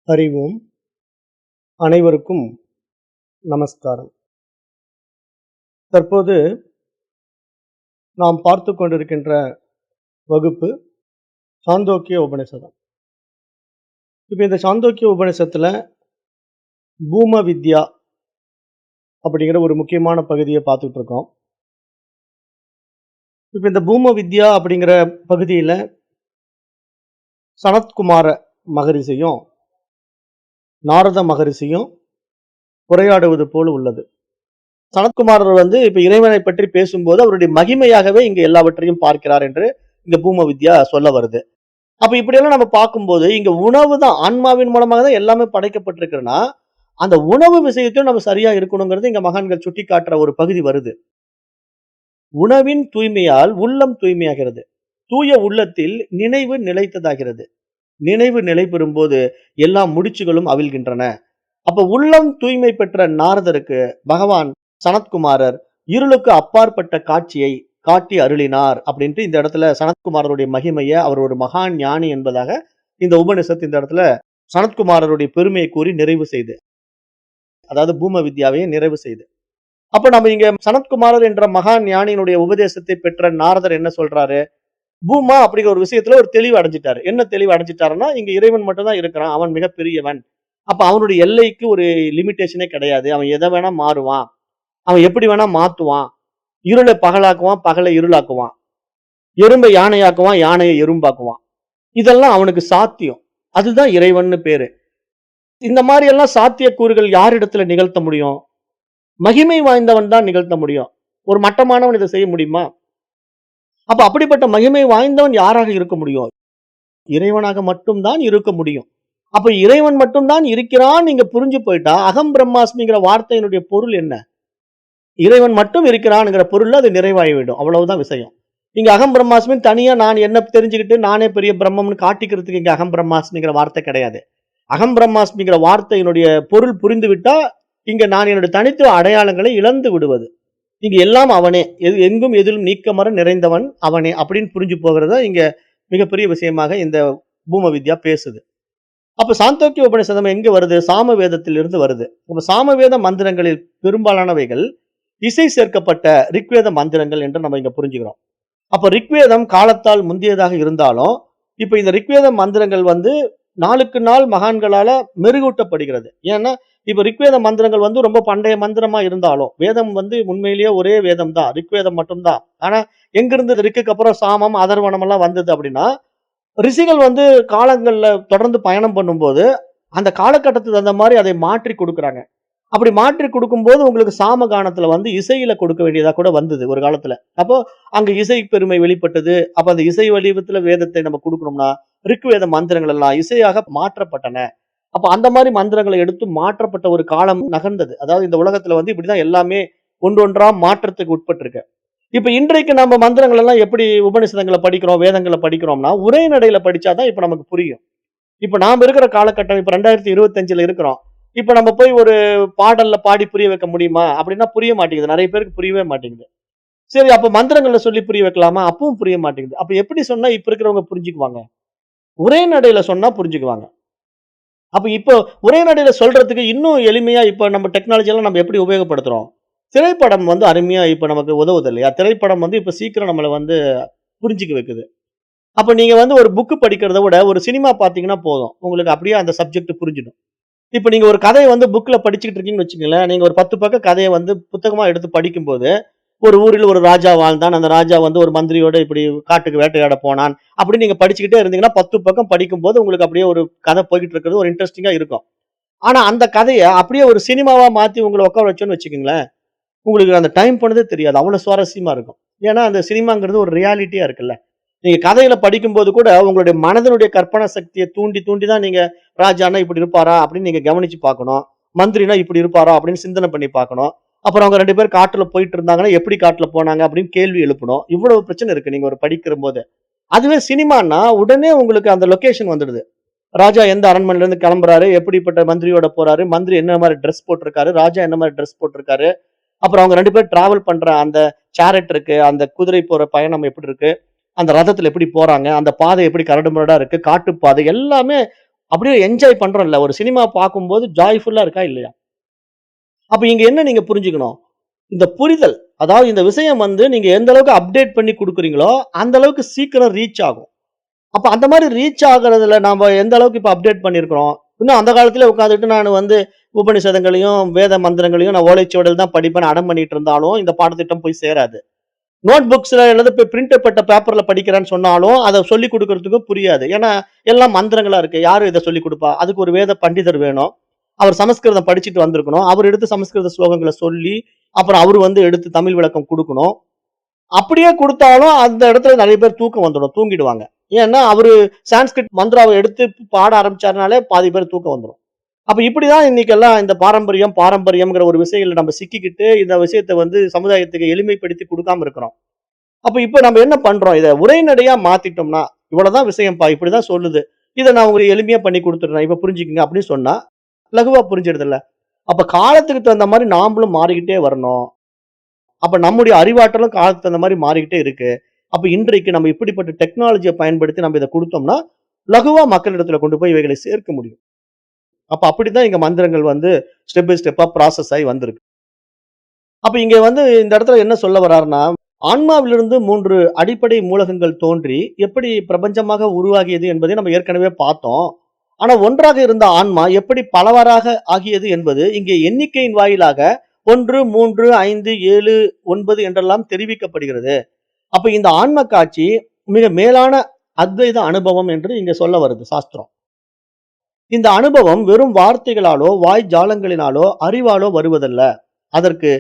அறிவோம். அனைவருக்கும் நமஸ்காரம். தற்போது நாம் பார்த்து கொண்டிருக்கின்ற வகுப்பு சாந்தோக்கிய உபநிஷதம். இப்ப இந்த சாந்தோக்கிய உபநிஷத்துல பூம வித்யா அப்படிங்கிற ஒரு முக்கியமான பகுதியை பார்த்துட்டு இருக்கோம். இப்ப இந்த பூம வித்யா அப்படிங்கிற பகுதியில சனத்குமார மகரிஷியும் நாரத மகரிஷியும் உரையாடுவது போல் உள்ளது. சனத்குமாரர் இப்ப இறைவனை பற்றி பேசும்போது அவருடைய மகிமையாகவே இங்க எல்லாவற்றையும் பார்க்கிறார் என்று இங்க பூம வித்யா சொல்ல வருது. அப்ப இப்படியெல்லாம் நம்ம பார்க்கும்போது இங்க உணவு தான், ஆன்மாவின் மூலமாக தான் எல்லாமே படைக்கப்பட்டிருக்குன்னா அந்த உணவு விஷயத்தையும் நம்ம சரியா இருக்கணுங்கிறது இங்க மகான்கள் சுட்டி காட்டுற ஒரு பகுதி வருது. உணவின் தூய்மையால் உள்ளம் தூய்மையாகிறது. தூய உள்ளத்தில் நினைவு நிலைத்ததாகிறது. நினைவு நிலை பெறும்போது எல்லா முடிச்சுகளும் அவிழ்கின்றன. அப்ப உள்ளம் தூய்மை பெற்ற நாரதருக்கு பகவான் சனத்குமாரர் இருளுக்கு அப்பாற்பட்ட காட்சியை காட்டி அருளினார் அப்படின்ட்டு இந்த இடத்துல சனத்குமாரருடைய மகிமையை, அவர் ஒரு மகான் ஞானி என்பதாக இந்த உபனிஷத் இந்த இடத்துல சனத்குமாரருடைய பெருமையை கூறி நிறைவு செய்து, அதாவது பூம வித்யாவையை நிறைவு செய்து. அப்ப நம்ம இங்க சனத்குமாரர் என்ற மகான் ஞானியினுடைய உபதேசத்தை பெற்ற நாரதர் என்ன சொல்றாரு? பூமா அப்படிங்கிற ஒரு விஷயத்துல ஒரு தெளிவு அடைஞ்சிட்டாரு. என்ன தெளிவு அடைஞ்சிட்டாருன்னா, இங்க இறைவன் மட்டும் தான் இருக்கிறான், அவன் மிகப்பெரியவன். அப்ப அவனுடைய எல்லைக்கு ஒரு லிமிட்டேஷனே கிடையாது. அவன் எதை வேணா மாறுவான், அவன் எப்படி வேணா மாத்துவான். இருளை பகலாக்குவான், பகலை இருளாக்குவான். எறும்பை யானையாக்குவான், யானையை எறும்பாக்குவான். இதெல்லாம் அவனுக்கு சாத்தியம். அதுதான் இறைவன்னு பேரு. இந்த மாதிரி எல்லாம் சாத்தியக்கூறுகள் யாரிடத்துல நிகழ்த்த முடியும்? மகிமை வாய்ந்தவன் தான் நிகழ்த்த முடியும். ஒரு மட்டமானவன் இதை செய்ய முடியுமா? அப்ப அப்படிப்பட்ட மகிமை வாய்ந்தவன் யாராக இருக்க முடியும்? இறைவனாக மட்டும்தான் இருக்க முடியும். அப்ப இறைவன் மட்டும்தான் இருக்கிறான் நீங்க புரிஞ்சு போயிட்டா, அகம் பிரம்மாஸ்மிங்கிற வார்த்தையினுடைய பொருள் என்ன? இறைவன் மட்டும் இருக்கிறான்ங்கிற பொருள்ல அது நிறைவாகிவிடும். அவ்வளவுதான் விஷயம். இங்க அகம் பிரம்மாஸ்மின் தனியா நான் என்ன தெரிஞ்சுக்கிட்டு நானே பெரிய பிரம்மம்னு காட்டிக்கிறதுக்கு இங்க அகம் பிரம்மாஸ்மிங்கிற வார்த்தை கிடையாது. அகம் பிரம்மாஸ்மிங்கிற வார்த்தையினுடைய பொருள் புரிந்து விட்டா இங்க நான் என்னுடைய தனித்துவ அடையாளங்களை இழந்து விடுவது. இங்க எல்லாம் அவனே, எங்கும் எதிலும் நீக்கமர நிறைந்தவன் அவனே அப்படின்னு புரிஞ்சு போகிறதா இங்க மிகப்பெரிய விஷயமாக இந்த பூம வித்யா பேசுது. அப்ப சாந்தோக்கிய உபநிஷதம் எங்க வருது? சாம வேதத்திலிருந்து வருது. அப்ப சாமவேத மந்திரங்களில் பெரும்பாலானவைகள் இசை சேர்க்கப்பட்ட ரிக்வேத மந்திரங்கள் என்று நம்ம இங்க புரிஞ்சுக்கிறோம். அப்ப ரிக்வேதம் காலத்தால் முந்தியதாக இருந்தாலும் இப்ப இந்த ரிக்வேத மந்திரங்கள் நாளுக்கு நாள் மகான்களால மெருகூட்டப்படுகிறது. ஏன்னா இப்ப ரிக்வேத மந்திரங்கள் ரொம்ப பண்டைய மந்திரமா இருந்தாலும் வேதம் உண்மையிலேயே ஒரே வேதம் தான், ரிக்வேதம் மட்டும்தான். ஆனா எங்கிருந்து ரிக்குக்கு அப்புறம் சாமம் அதர்வனம் எல்லாம் வந்தது அப்படின்னா, ரிஷிகள் காலங்கள்ல தொடர்ந்து பயணம் பண்ணும்போது அந்த காலகட்டத்துக்கு தகுந்த மாதிரி அதை மாற்றி கொடுக்குறாங்க. அப்படி மாற்றி கொடுக்கும்போது உங்களுக்கு சாம கானத்துல இசையில கொடுக்க வேண்டியதா கூட வந்தது ஒரு காலத்துல. அப்போ அங்க இசை பெருமை வெளிப்பட்டது. அப்ப அந்த இசை வடிவத்துல வேதத்தை நம்ம கொடுக்கணும்னா ரிக்வேத மந்திரங்கள் எல்லாம் இசையாக மாற்றப்பட்டன. அப்ப அந்த மாதிரி மந்திரங்களை எடுத்து மாற்றப்பட்ட ஒரு காலம் நகர்ந்தது. அதாவது இந்த உலகத்துல இப்படிதான் எல்லாமே ஒன்றொன்றா மாற்றத்துக்கு உட்பட்டிருக்கு. இப்ப இன்றைக்கு நம்ம மந்திரங்கள் எல்லாம் எப்படி உபநிஷதங்களை படிக்கிறோம், வேதங்களை படிக்கிறோம்னா உரைநடையில படிச்சாதான் இப்ப நமக்கு புரியும். இப்ப நாம இருக்கிற காலகட்டம் இப்ப 2025 இருக்கிறோம். இப்ப நம்ம போய் ஒரு பாடல்ல பாடி புரிய வைக்க முடியுமா அப்படின்னா புரிய மாட்டேங்குது. நிறைய பேருக்கு புரியவே மாட்டேங்குது. சரி, அப்ப மந்திரங்கள்ல சொல்லி புரிய வைக்கலாமா? அப்பவும் புரிய மாட்டேங்குது. அப்ப எப்படி சொன்னா இப்ப இருக்கிறவங்க புரிஞ்சுக்குவாங்க? உரைநடையில சொன்னா புரிஞ்சுக்குவாங்க. அப்ப இப்போ உரைநடையில சொல்றதுக்கு இன்னும் எளிமையா இப்ப நம்ம டெக்னாலஜி எல்லாம் நம்ம எப்படி உபயோகப்படுத்துறோம்? திரைப்படம் அருமையா இப்ப நமக்கு உதவுது இல்லையா? திரைப்படம் இப்ப சீக்கிரம் நம்மள புரிஞ்சுக்க வைக்குது. அப்ப நீங்க ஒரு புக் படிக்கிறத விட ஒரு சினிமா பார்த்தீங்கன்னா போதும். உங்களுக்கு அப்படியே அந்த சப்ஜெக்ட் புரிஞ்சிடும். இப்ப நீங்க ஒரு கதைய புக்ல படிச்சுக்கிட்டு இருக்கீங்கன்னு வச்சுக்கங்களேன். நீங்க ஒரு 10 பக்க கதைய புத்தகமா எடுத்து படிக்கும்போது, ஒரு ஊரில் ஒரு ராஜா வாழ்ந்தான். அந்த ராஜா ஒரு மந்திரியோட இப்படி காட்டுக்கு வேட்டையாட போனான். அப்படி நீங்க படிச்சுக்கிட்டே இருந்தீங்கன்னா 10 பக்கம் படிக்கும்போது உங்களுக்கு அப்படியே ஒரு கதை போய்கிட்டு இருக்கிறது ஒரு இன்ட்ரெஸ்டிங்கா இருக்கும். ஆனா அந்த கதைய அப்படியே ஒரு சினிமாவா மாத்தி உங்கள உட்கார வச்சோன்னு வச்சுக்கங்களேன், உங்களுக்கு அந்த டைம் போனதே தெரியாது. அவ்வளவு சுவாரஸ்யமா இருக்கும். ஏன்னா அந்த சினிமாங்கிறது ஒரு ரியாலிட்டியா இருக்குல்ல. நீங்க கதையில படிக்கும்போது கூட உங்களுடைய மனதனுடைய கற்பனை சக்தியை தூண்டி தூண்டி தான் நீங்க ராஜானா இப்படி இருப்பாரா அப்படின்னு நீங்க கவனிச்சு பார்க்கணும். மந்திரினா இப்படி இருப்பாரா அப்படின்னு சிந்தனை பண்ணி பார்க்கணும். அப்புறம் அவங்க 2 பேர் காட்டுல போயிட்டு இருந்தாங்கன்னா எப்படி காட்டுல போனாங்க அப்படின்னு கேள்வி எழுப்பணும். இவ்வளவு பிரச்சனை இருக்கு நீங்க ஒரு படிக்கிற போது. அதுவே சினிமான்னா உடனே உங்களுக்கு அந்த லொகேஷன் வந்துடுது. ராஜா எந்த அரண்மனையில இருந்து கிளம்புறாரு, எப்படிப்பட்ட மந்திரியோட போறாரு, மந்திரி என்ன மாதிரி ட்ரெஸ் போட்டிருக்காரு, ராஜா என்ன மாதிரி ட்ரெஸ் போட்டிருக்காரு, அப்புறம் அவங்க 2 பேர் டிராவல் பண்ற அந்த சேரட் இருக்கு, அந்த குதிரை போற பயணம் எப்படி இருக்கு, அந்த ரதத்துல எப்படி போறாங்க, அந்த பாதை எப்படி கரடுமுரடா இருக்கு, காட்டு பாதை எல்லாமே அப்படியே என்ஜாய் பண்றோம்ல. ஒரு சினிமா பார்க்கும்போது ஜாய்ஃபுல்லா இருக்கா இல்லையா? அப்ப இங்க என்ன நீங்க புரிஞ்சுக்கணும்? இந்த புரிதல், அதாவது இந்த விஷயம் வந்து நீங்க எந்த அளவுக்கு அப்டேட் பண்ணி குடுக்குறீங்களோ, அந்த அளவுக்கு சீக்கிரம் ரீச் ஆகும். அப்ப அந்த மாரி ரீச் ஆகுறதுல நாம எந்த அளவுக்கு இப்ப அப்டேட் பண்ணியிருக்கிறோம். இன்னும் அந்த காலத்திலே உட்கார்ந்துட்டு நானு வந்து உபநிஷதங்களையும், வேத மந்திரங்களையும் நான் ஓலைச்சுவடில தான் படிப்பேன்னு அடம் பண்ணிட்டு இருந்தாலும், இந்த பாடத்திட்டம் போய் சேராது. நோட் புக்ஸ்ல அல்லது பிரிண்டப்பட்ட பேப்பர்ல படிக்கிறேன்னு சொன்னாலும், அத சொல்லிக் குடுக்குறதுக்கு புரியாது. ஏன்னா, எல்லாம் மந்திரங்களா இருக்கு. யாரு இத சொல்லிக் குடுப்பா? அதுக்கு ஒரு வேத பண்டிதர் வேணும். அவர் சமஸ்கிருதம் படிச்சுட்டு வந்திருக்கணும். அவர் எடுத்து சமஸ்கிருத ஸ்லோகங்கள சொல்லி, அப்புறம் அவரு வந்து எடுத்து தமிழ் விளக்கம் குடுக்கணும். அப்படியே குடுத்தாலும் அந்த இடத்துல நெறைய பேர் தூக்கம் வந்துடும். தூங்கிடுவாங்க. ஏன்னா, அவரு சான்ஸ்கிரிட் மந்த்ராவ எடுத்து பாட ஆரம்பிச்சாருனாலே பாதி பேர் தூக்கம் வந்துரும். அப்ப இப்படிதான் இன்னைக்கெல்லாம் இந்த பாரம்பரியம்ங்கிற ஒரு விஷயத்துல நம்ம சிக்கிக்கிட்டு, இந்த விஷயத்த வந்து சமுதாயத்துக்கு எளிமைப்படுத்தி குடுக்காம இருக்கிறோம். அப்ப இப்ப நம்ம என்ன பண்றோம்? இத உரைநடையா மாத்திட்டோம்னா, இவ்வளவுதான் விஷயம்ப்பா, இப்படிதான் சொல்லுது. இத நான் உங்களுக்கு எளிமையா பண்ணி குடுத்துடுறேன். இப்ப புரிஞ்சுக்கங்க அப்படின்னு சொன்னா, லகுவா புரிஞ்சிடுதுல்ல. அப்ப காலத்துக்கு தகுந்த மாரி நாமளும் மாறிக்கிட்டே வரணும். அப்ப நம்முடைய அறிவாற்றலும் காலத்துக்கு தகுந்த மாரி மாறிக்கிட்டே இருக்கு. அப்ப இன்றைக்கு நம்ம இப்படிப்பட்ட டெக்னாலஜிய பயன்படுத்தி நம்ம இத குடுத்தோம்னா, லகுவா மக்களிடத்துல கொண்டு போய் இவைகளை சேர்க்க முடியும். அப்ப அப்படித்தான் இங்க மந்திரங்கள் வந்து ஸ்டெப் பை ஸ்டெப்பா ப்ராசஸ் ஆயி வந்திருக்கு. அப்ப இங்க வந்து இந்த இடத்துல என்ன சொல்ல வர்றாருன்னா, ஆன்மாவிலிருந்து 3 அடிப்படை மூலகங்கள் தோன்றி, எப்படி பிரபஞ்சமாக உருவாகியது என்பதை நம்ம ஏற்கனவே பார்த்தோம். ஆனா ஒன்றாக இருந்த ஆன்மா எப்படி பலவாறாக ஆகியது என்பது இங்கே எண்ணிக்கையின் வாயிலாக 1, 3, 5, 7, 9 என்றெல்லாம் தெரிவிக்கப்படுகிறது. அப்ப இந்த ஆன்ம காட்சி மிக மேலான அத்வைத அனுபவம் என்று இங்க சொல்ல வருது சாஸ்திரம். இந்த அனுபவம் வெறும் வார்த்தைகளாலோ, வாய் ஜாலங்களினாலோ, அறிவாலோ வருவதல்ல. அதற்கு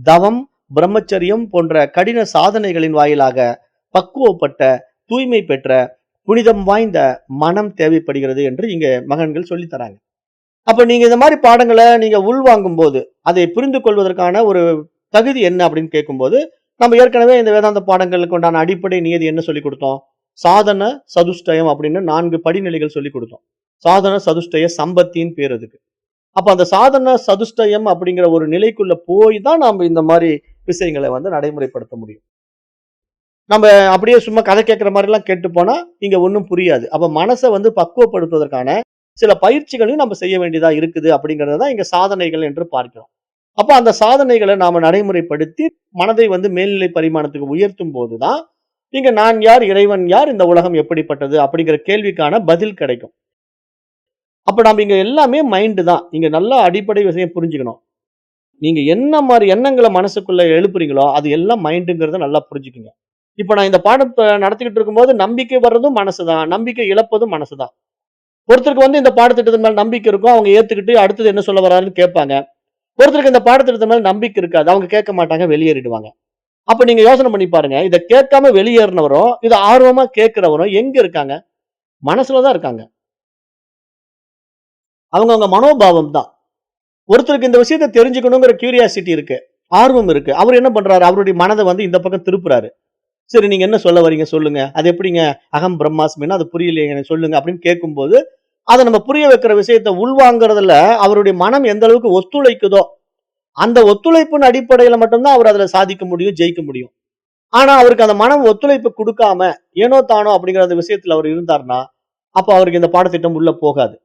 தவம், பிரம்மச்சரியம் போன்ற கடின சாதனைகளின் வாயிலாக பக்குவப்பட்ட, தூய்மை பெற்ற, புனிதம் வாய்ந்த மனம் தேவைப்படுகிறது என்று இங்க மகான்கள் சொல்லித் தராங்க. அப்ப நீங்க இந்த மாரி பாடங்கள நீங்க உள்வாங்கும்போது, அதை புரிந்து கொள்வதற்கான ஒரு தகுதி என்ன அப்படின்னு கேட்கும்போது, நம்ம ஏற்கனவே இந்த வேதாந்த பாடங்களுக்கு உண்டான அடிப்படை நியதி என்ன சொல்லிக் குடுத்தோம்? சாதன, சதுஷ்டயம் அப்படின்னு 4 படிநிலைகள் சொல்லிக் குடுத்தோம். சாதன, சதுஷ்டய சம்பத்தின்னு பேரு அதுக்கு. அப்ப அந்த சாதன, சதுஷ்டயம் அப்படிங்கிற ஒரு நிலைக்குள்ள போய் தான் நாம இந்த மாரி விஷயங்கள வந்து நடைமுறைப்படுத்த முடியும். நம்ம அப்படியே சும்மா கதை கேட்கிற மாரிலாம் கேட்டு போனா, இங்க ஒண்ணும் புரியாது. அப்ப மனச வந்து பக்குவப்படுத்துவதற்கான சில பயிற்சிகளையும் நம்ம செய்ய வேண்டியதா இருக்குது அப்படிங்கிறத தான் இங்க சாதனைகள் என்று பார்க்கிறோம். அப்ப அந்த சாதனைகள நாம நடைமுறைப்படுத்தி, மனதை வந்து மேல்நிலை பரிமாணத்துக்கு உயர்த்தும் போது தான், இங்க நான் யார்? இறைவன் யார்? இந்த உலகம் எப்படிப்பட்டது? அப்படிங்கிற கேள்விக்கான பதில் கிடைக்கும். அப்ப நம்ம இங்க எல்லாமே மைண்ட் தான். இங்க நல்லா அடிப்படை விஷயம் புரிஞ்சுக்கணும். நீங்க என்ன மாரி எண்ணங்கள மனசுக்குள்ள எழுப்புறீங்களோ, அது எல்லாம் மைண்டுங்கிறத நல்லா புரிஞ்சுக்கங்க. இப்ப நான் இந்த பாடத்த நடத்திக்கிட்டு இருக்கும்போது, நம்பிக்கை வர்றதும் மனசு தான். நம்பிக்கை இழப்பதும் மனசு தான். ஒருத்தருக்கு வந்து இந்த பாடத்திட்டத்தின் மேல நம்பிக்கை இருக்கும். அவங்க ஏத்துக்கிட்டு அடுத்தது என்ன சொல்ல வர்றாருன்னு கேட்பாங்க. ஒருத்தருக்கு இந்த பாடத்திட்டத்தின் மேல நம்பிக்கை இருக்காது. அவங்க கேட்க மாட்டாங்க, வெளியேறிடுவாங்க. அப்ப நீங்க யோசனை பண்ணி பாருங்க. இத கேட்காம வெளியேறினவரும், இத ஆர்வமா கேட்கிறவரும் எங்க இருக்காங்க? மனசுல தான் இருக்காங்க. அவங்கவங்க மனோபாவம் தான். ஒருத்தருக்கு இந்த விஷயத்த தெரிஞ்சுக்கணுங்கிற கியூரியாசிட்டி இருக்கு. ஆர்வம் இருக்கு. அவரு என்ன பண்றாரு? அவருடைய மனத வந்து இந்த பக்கம் திருப்புறாரு. சரி, நீங்க என்ன சொல்ல வர்றீங்க சொல்லுங்க. அது எப்படிங்க? அகம் பிரம்மாஸ்மின்னா அது புரியலையேங்க, எனக்கு சொல்லுங்க அப்படின்னு கேட்கும்போது, அத நம்ம புரிய வைக்கிற விஷயத்த உள்வாங்குறதுல அவருடைய மனம் எந்த அளவுக்கு ஒத்துழைக்குதோ, அந்த ஒத்துழைப்பின் அடிப்படையில மட்டும் தான் அவர் அதுல சாதிக்க முடியும், ஜெயிக்க முடியும். ஆனா அவருக்கு அந்த மனம் ஒத்துழைப்பு குடுக்காம, ஏனோ தானோ அப்படிங்கிற அந்த விஷயத்துல அவர் இருந்தார்னா, அப்ப அவருக்கு இந்த பாடத்திட்டம் உள்ள போகாது.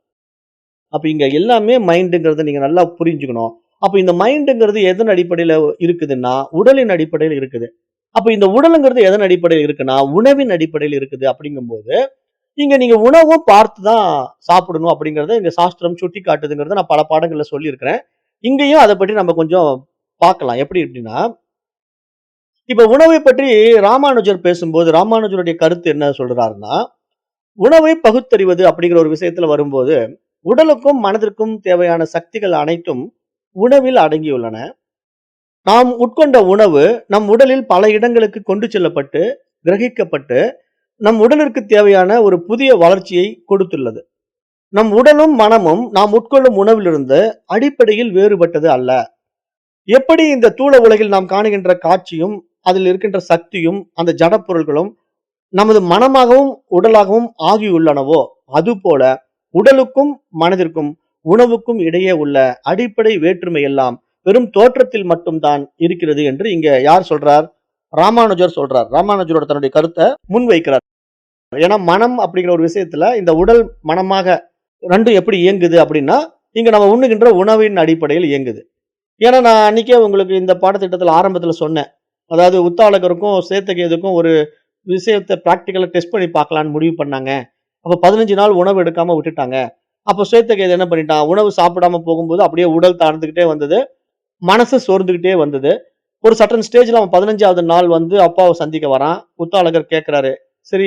அப்ப இங்க எல்லாமே மைண்டுங்கிறத நீங்க நல்லா புரிஞ்சுக்கணும். அப்ப இந்த மைண்டுங்கிறது எதன் அடிப்படையில இருக்குதுன்னா, உடலின் அடிப்படையில இருக்குது. அப்ப இந்த உடலுங்கிறது எதன் அடிப்படையில இருக்குன்னா, உணவின் அடிப்படையில இருக்குது அப்படிங்கும்போது, இங்க நீங்க உணவும் பார்த்து தான் சாப்பிடணும் அப்படிங்கிறத இங்க சாஸ்திரம் சுட்டிக்காட்டுதுங்கிறத நான் பல பாடங்கள்ல சொல்லியிருக்கிறேன். இங்கேயும் அத பற்றி நம்ம கொஞ்சம் பார்க்கலாம். எப்படி அப்படின்னா, இப்ப உணவை பற்றி ராமானுஜர் பேசும்போது, ராமானுஜருடைய கருத்து என்ன சொல்றாருன்னா, உணவை பகுத்தறிவது அப்படிங்கிற ஒரு விஷயத்துல வரும்போது, உடலுக்கும் மனதிற்கும் தேவையான சக்திகள் அனைத்தும் உணவில் அடங்கியுள்ளன. நாம் உட்கொண்ட உணவு நம் உடலில் பல இடங்களுக்கு கொண்டு செல்லப்பட்டு, கிரகிக்கப்பட்டு, நம் உடலிற்கு தேவையான ஒரு புதிய வளர்ச்சியை கொடுத்துள்ளது. நம் உடலும், மனமும் நாம் உட்கொள்ளும் உணவிலிருந்து அடிப்படையில் வேறுபட்டது அல்ல. எப்படி இந்த தூள உலகில் நாம் காணுகின்ற காட்சியும், அதில் இருக்கின்ற சக்தியும், அந்த ஜட பொருள்களும் நமது மனமாகவும், உடலாகவும் ஆகியுள்ளனவோ, அதுபோல உடலுக்கும், மனதிற்கும், உணவுக்கும் இடையே உள்ள அடிப்படை வேற்றுமை எல்லாம் வெறும் தோற்றத்தில் மட்டும் தான் இருக்கிறது என்று இங்க யார் சொல்றார்? ராமானுஜர் சொல்றார். ராமானுஜரோட தன்னுடைய கருத்த முன்வைக்கிறார். ஏன்னா மனம் அப்படிங்கிற ஒரு விஷயத்துல இந்த உடல் மனமாக 2ம் எப்படி இயங்குது அப்படின்னா, இங்க நம்ம உண்ணுகின்ற உணவின் அடிப்படையில் இயங்குது. ஏன்னா, நான் அன்னைக்கே உங்களுக்கு இந்த பாடத்திட்டத்துல ஆரம்பத்துல சொன்னேன். அதாவது உத்தாலகருக்கும், சேத்தகேதுக்கும் ஒரு விஷயத்த பிராக்டிகலா டெஸ்ட் பண்ணி பார்க்கலான்னு முடிவு பண்ணாங்க. அப்ப 15 நாள் உணவு எடுக்காம விட்டுட்டாங்க. அப்ப சேத்தகேது என்ன பண்ணிட்டான், உணவு சாப்பிடாம போகும்போது அப்படியே உடல் தாழ்ந்துகிட்டே வந்தது. மனசு சோர்ந்துகிட்டே வந்தது. ஒரு சர்டன் ஸ்டேஜ்ல அவன் 15வது நாள் வந்து அப்பாவ சந்திக்க வரான். உத்தாலகர் கேட்கிறாரு, "சரி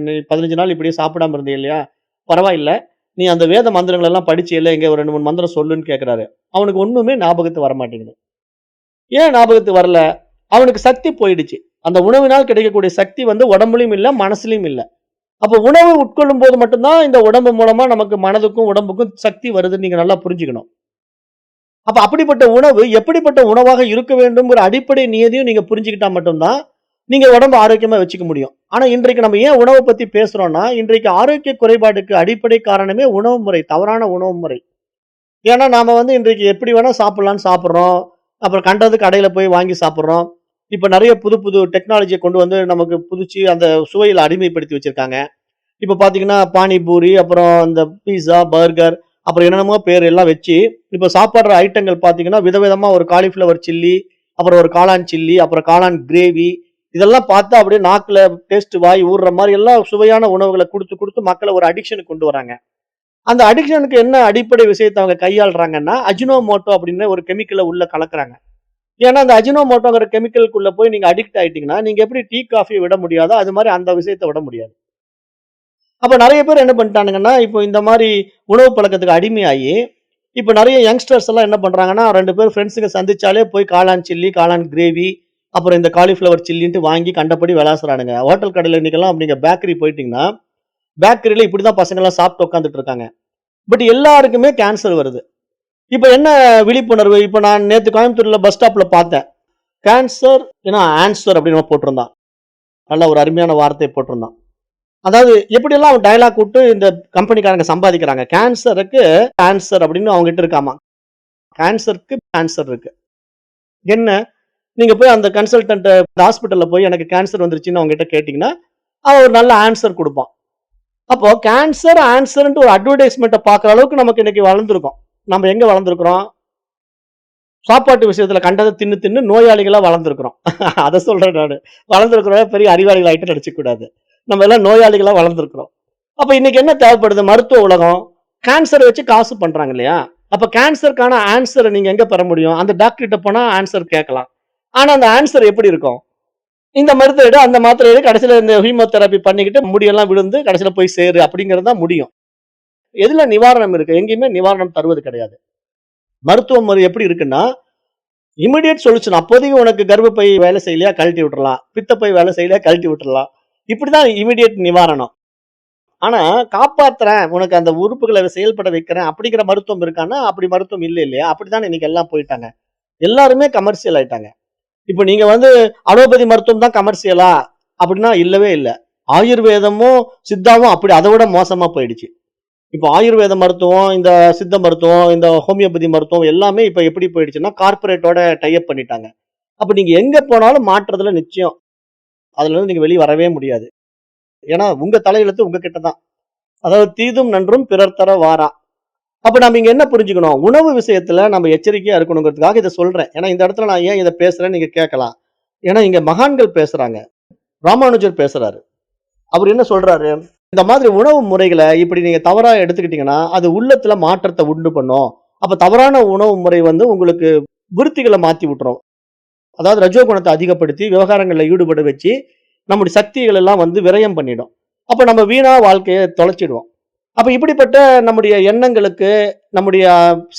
நீ 15 நாள் இப்படியே சாப்பிடாம இருந்தீ இல்லையா? பரவாயில்ல. நீ அந்த வேத மந்திரங்கள் எல்லாம் படிச்சியல்ல, எங்க ஒரு 2, 3 மந்திரம் சொல்லுன்னு" கேட்கிறாரு. அவனுக்கு ஒண்ணுமே ஞாபகத்துக்கு வரமாட்டேங்குது. ஏன் ஞாபகத்துக்கு வரல? அவனுக்கு சக்தி போயிடுச்சு. அந்த உணவினால் கிடைக்கக்கூடிய சக்தி வந்து உடம்புலயும் இல்ல, மனசுலயும் இல்ல. அப்ப உணவு உட்கொள்ளும்போது மட்டும் தான் இந்த உடம்பு மூலமா நமக்கு மனதுக்கும், உடம்புக்கும் சக்தி வருதுன்னு நீங்க நல்லா புரிஞ்சுக்கணும். அப்ப அப்படிப்பட்ட உணவு எப்படிப்பட்ட உணவாக இருக்க வேண்டும்ங்கிற அடிப்படை நியதியும் நீங்க புரிஞ்சுக்கிட்டா மட்டும் தான், நீங்க உடம்ப ஆரோக்கியமா வச்சுக்க முடியும். ஆனா இன்றைக்கு நம்ம ஏன் உணவ பத்தி பேசுறோம்னா, இன்றைக்கு ஆரோக்கிய குறைபாடுக்கு அடிப்படை காரணமே உணவு முறை, தவறான உணவு முறை. ஏன்னா நாம வந்து இன்றைக்கு எப்படி வேணா சாப்பிடலாம்ன்னு சாப்பிடுறோம். அப்புறம் கண்டது கடையில போய் வாங்கி சாப்பிடுறோம். இப்ப நெறைய புது புது டெக்னாலஜிய கொண்டு வந்து நமக்கு புதுச்சு அந்த சுவையில அடிமைப்படுத்தி வச்சிருக்காங்க. இப்ப பார்த்தீங்கன்னா, பானிபூரி, அப்புறம் இந்த பீஸா, பர்கர், அப்புறம் என்னென்னமோ பேர் எல்லாம் வச்சு, இப்ப சாப்பிடுற ஐட்டங்கள் பார்த்தீங்கன்னா, விதவிதமா ஒரு காலிஃப்ளவர் சில்லி, அப்புறம் ஒரு காளான் சில்லி, அப்புறம் காளான் கிரேவி, இதெல்லாம் பார்த்தா அப்படியே நாக்குல டேஸ்ட் வாய் ஊர்ற மாரி எல்லாம் சுவையான உணவுகள குடுத்து, குடுத்து மக்கள ஒரு அடிக்ஷனுக்கு கொண்டு வராங்க. அந்த அடிக்ஷனுக்கு என்ன அடிப்படை விஷயத்த அவங்க கையாளுறாங்கன்னா, அஜினோமோட்டோ அப்படின்னு ஒரு கெமிக்கல உள்ள கலக்குறாங்க. ஏன்னா, அந்த அஜினோமோட்டோங்கிற கெமிக்கலுக்குள்ள போய் நீங்க அடிக்ட் ஆயிட்டீங்கன்னா, நீங்க எப்படி டீ, காஃபிய விட முடியாதோ, அது மாரி அந்த விஷயத்த விட முடியாது. அப்ப நெறைய பேர் என்ன பண்ணிட்டானுங்கன்னா, இப்போ இந்த மாரி உணவு பழக்கத்துக்கு அடிமையாயி, இப்ப நெறைய யங்ஸ்டர்ஸ் எல்லாம் என்ன பண்றாங்கன்னா, 2 பேர் ஃபிரெண்ட்ஸுங்க சந்திச்சாலே போய் காளான் சில்லி, காளான் கிரேவி, அப்புறம் இந்த காலிஃப்ளவர் சில்லின்ட்டு வாங்கி கண்டபடி விளாசுறானுங்க. ஹோட்டல் கடையில இன்னைக்கெல்லாம் நீங்க பேக்கரி போயிட்டீங்கன்னா, பேக்கரில இப்படிதான் பசங்கலாம் சாப்பிட்டு உட்கார்ந்துட்டு இருக்காங்க. பட் எல்லாருக்குமே கேன்சர் வருது. இப்ப என்ன விழிப்புணர்வு? இப்ப நான் நேத்து கோயம்புத்தூர்ல பஸ் ஸ்டாப்ல பார்த்தேன். கேன்சர் ஏன்னா ஆன்சர் அப்படின்னு போட்டிருந்தான். நல்ல ஒரு அருமையான வார்த்தைய போட்டிருந்தான். அதாவது எப்படியெல்லாம் அவன் டயலாக் விட்டு இந்த கம்பெனிக்காரங்க சம்பாதிக்கிறாங்க. கேன்சருக்கு ஆன்சர் அப்படின்னு அவங்ககிட்ட இருக்காமா. கேன்சருக்கு ஆன்சர் இருக்கு. என்ன? நீங்க போய் அந்த கன்சல்டன்ட் ஹாஸ்பிட்டல்ல போய் எனக்கு கேன்சர் வந்துருச்சுன்னு அவங்ககிட்ட கேட்டீங்கன்னா, அவன் ஒரு நல்ல ஆன்சர் குடுப்பான். அப்போ கேன்சர், ஆன்சர்ன்ட்டு ஒரு அட்வர்டைஸ்மென்ட்ட பார்க்குற அளவுக்கு நமக்கு இன்னைக்கு வளர்ந்துருக்கோம். நம்ம எங்க வளர்ந்துருக்கிறோம்? சாப்பாட்டு விஷயத்துல கண்டத தின்னு தின்னு நோயாளிகளா வளர்ந்துருக்கிறோம். அத சொல்றேன் நானு. வளர்ந்துருக்கிறோம் பெரிய அறிவாளிகள் ஆயிட்டு நடிச்சுக்க கூடாது. நம்ம எல்லாம் நோயாளிகளா வளர்ந்துருக்கிறோம். அப்ப இன்னைக்கு என்ன தேவைப்படுது? மருத்துவ உலகம். கேன்சர வச்சு காசு பண்றாங்க இல்லையா? அப்ப கேன்சருக்கான ஆன்சர நீங்க எங்க பெற முடியும்? அந்த டாக்டர்ட்ட போனா ஆன்சர் கேட்கலாம். ஆனா அந்த ஆன்சர் எப்படி இருக்கும்? இந்த மருந்த எடு, அந்த மாத்திரை எடு, கடைசியில இந்த ஹீமோதெரபி பண்ணிக்கிட்டு முடியெல்லாம் விழுந்து கடைசியில போய் சேரு அப்படிங்கிறது தான் முடியும். எதுல நிவாரணம் இருக்கு? எங்கேயுமே நிவாரணம் தருவது கிடையாது. மருத்துவ முறை எப்படி இருக்குன்னா, இமிடியேட் சொல்யூஷன். அப்போதைக்கு உனக்கு கர்ப்பப்பை வேலை செய்யலையா? கழட்டி விட்டுறலாம். பித்தப்பை வேலை செய்யலையா? கழட்டி விட்டுறலாம். இப்படிதான் இமிடியேட் நிவாரணம். ஆனா, காப்பாத்துறேன், உனக்கு அந்த உறுப்புகள செயல்பட வைக்கிறேன் அப்படிங்கிற மருத்துவம் இருக்கான்னா, அப்படி மருத்துவம் இல்ல இல்லையா? அப்படித்தானே இன்னைக்கு எல்லாம் போயிட்டாங்க. எல்லாருமே கமர்ஷியல் ஆயிட்டாங்க. இப்ப நீங்க வந்து அலோபதி மருத்துவம் தான் கமர்ஷியலா? அப்படின்னா இல்லவே இல்ல. ஆயுர்வேதமும், சித்தாவும் அப்படி அத விட மோசமா போயிடுச்சு. இப்ப ஆயுர்வேத மருத்துவம், இந்த சித்த மருத்துவம், இந்த ஹோமியோபதி மருத்துவம் எல்லாமே இப்ப எப்படி போயிடுச்சுன்னா, கார்ப்பரேட்டோட டை அப் பண்ணிட்டாங்க. அப்ப நீங்க எங்க போனாலும் மாற்றுறதுல நிச்சயம். அதுலருந்து நீங்க வெளிய வரவே முடியாது. ஏன்னா, உங்க தலையெழுத்து உங்க கிட்ட தான். அதாவது தீதும் நன்றும் பிறர் தர வாரா. அப்ப நம்ம இங்க என்ன புரிஞ்சுக்கணும்? உணவு விஷயத்துல நம்ம எச்சரிக்கையா இருக்கணுங்கிறதுக்காக இத சொல்றேன். ஏன்னா, இந்த இடத்துல நான் ஏன் இத பேசுறேன்னு நீங்க கேட்கலாம். ஏன்னா, இங்க மகான்கள் பேசுறாங்க. ராமானுஜர் பேசுறாரு. அவரு என்ன சொல்றாரு? இந்த மாதிரி உணவு முறைகள இப்படி நீங்க தவறா எடுத்துக்கிட்டீங்கன்னா, அது உள்ளத்துல மாற்றத்த உண்டு பண்ணும். அப்ப தவறான உணவு முறை வந்து உங்களுக்கு விருத்திகள மாத்தி விட்டுரும். அதாவது ரஜோ குணத்த அதிகப்படுத்தி விவகாரங்கள்ல ஈடுபட வச்சு, நம்முடைய சக்திகள் எல்லாம் வந்து விரயம் பண்ணிடும். அப்ப நம்ம வீணா வாழ்க்கைய தொலைச்சிடுவோம். அப்ப இப்படிப்பட்ட நம்முடைய எண்ணங்களுக்கு, நம்முடைய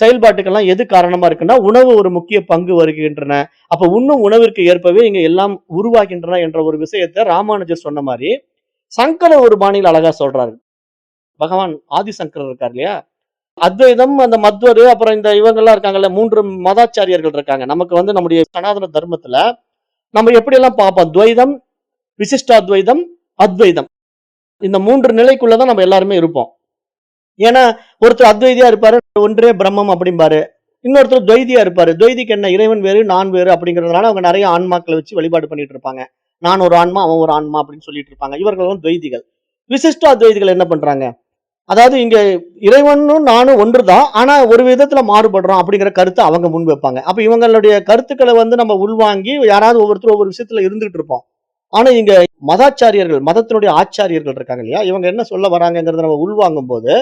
செயல்பாட்டுக்கெல்லாம் எது காரணமா இருக்குன்னா, உணவு ஒரு முக்கிய பங்கு வருகின்றன. அப்ப உண்ணும் உணவிற்கு ஏற்பவே இங்க எல்லாம் உருவாகின்றன என்ற ஒரு விஷயத்த ராமானுஜர் சொன்ன மாரி, சங்கரர் ஒரு பாணியில அழகா சொல்றாரு. பகவான் ஆதிசங்கரர் இருக்கார் இல்லையா? அத்வைதம், அந்த மத்வரு, அப்புறம் இந்த இவங்கலாம் இருக்காங்கல்ல, 3 மதாச்சாரியர்கள் இருக்காங்க. நமக்கு வந்து நம்முடைய சனாதன தர்மத்துல, நம்ம எப்படியெல்லாம் பார்ப்போம்? துவைதம், விசிஷ்டாத்வைதம், அத்வைதம். இந்த 3 நிலைக்குள்ள தான் நம்ம எல்லாருமே இருப்போம். ஏன்னா, ஒருத்தர் அத்வைதியா இருப்பாரு. ஒன்றே பிரம்மம் அப்படிம்பாரு. இன்னொருத்தர் துவைதியா இருப்பாரு. துவைதிக்கு என்ன இறைவன் வேறு, நான் வேறு அப்படிங்கிறதுனால அவங்க நெறைய ஆன்மாக்கள வச்சு வழிபாடு பண்ணிட்டு இருப்பாங்க. நான் ஒரு ஆன்மா, அவன் ஒரு ஆன்மா அப்படின்னு சொல்லிட்டு இருப்பாங்க. இவர்கள் எல்லாம் துவைதிகள். விசிஷ்ட அத்வைதிகள் என்ன பண்றாங்க? அதாவது இங்க இறைவனும் நானும் ஒன்றுதான். ஆனா ஒரு விதத்துல மாறுபடுறோம் அப்படிங்கிற கருத்தை அவங்க முன் வைப்பாங்க. அப்ப இவங்களுடைய கருத்துக்களை வந்து நம்ம உள்வாங்கி யாராவது ஒவ்வொருத்தரும் ஒவ்வொரு விஷயத்துல இருந்துகிட்டு இருப்போம். ஆனா இங்க மதாச்சாரியர்கள், மதத்தினுடைய ஆச்சாரியர்கள் இருக்காங்க இல்லையா? இவங்க என்ன சொல்ல வராங்கங்கிறத நம்ம உள்வாங்கும்போது,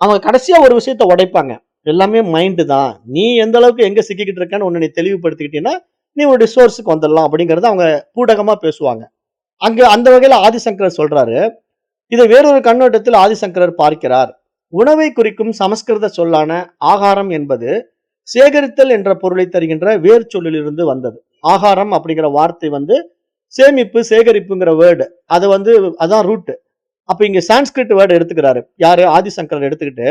அவங்க கடைசியா ஒரு விஷயத்த உடைப்பாங்க. எல்லாமே மைண்ட் தான். நீ எந்த அளவுக்கு எங்க சிக்கிக்கிட்டு இருக்கன்னு உன்னை நீ தெளிவுபடுத்திக்கிட்டீன்னா, நீ உன்னுடைய சோர்ஸ்க்கு வந்துடலாம் அப்படிங்கிறத அவங்க பூடகமா பேசுவாங்க. அங்க அந்த வகையில ஆதிசங்கரர் சொல்றாரு. இதை வேறொரு கண்ணோட்டத்தில் ஆதிசங்கரர் பார்க்கிறார். உணவை குறிக்கும் சமஸ்கிருத சொல்லான ஆகாரம் என்பது சேகரித்தல் என்ற பொருளை தருகின்ற வேர் சொல்லிலிருந்து வந்தது. ஆகாரம் அப்படிங்கிற வார்த்தை வந்து சேமிப்பு, சேகரிப்புங்கிற வேர்டு. அது வந்து அதான் ரூட். அப்ப இங்க சான்ஸ்கிரிட் வேர்டு எடுத்துக்கிறாரு. யாரு? ஆதிசங்கரர் எடுத்துக்கிட்டு,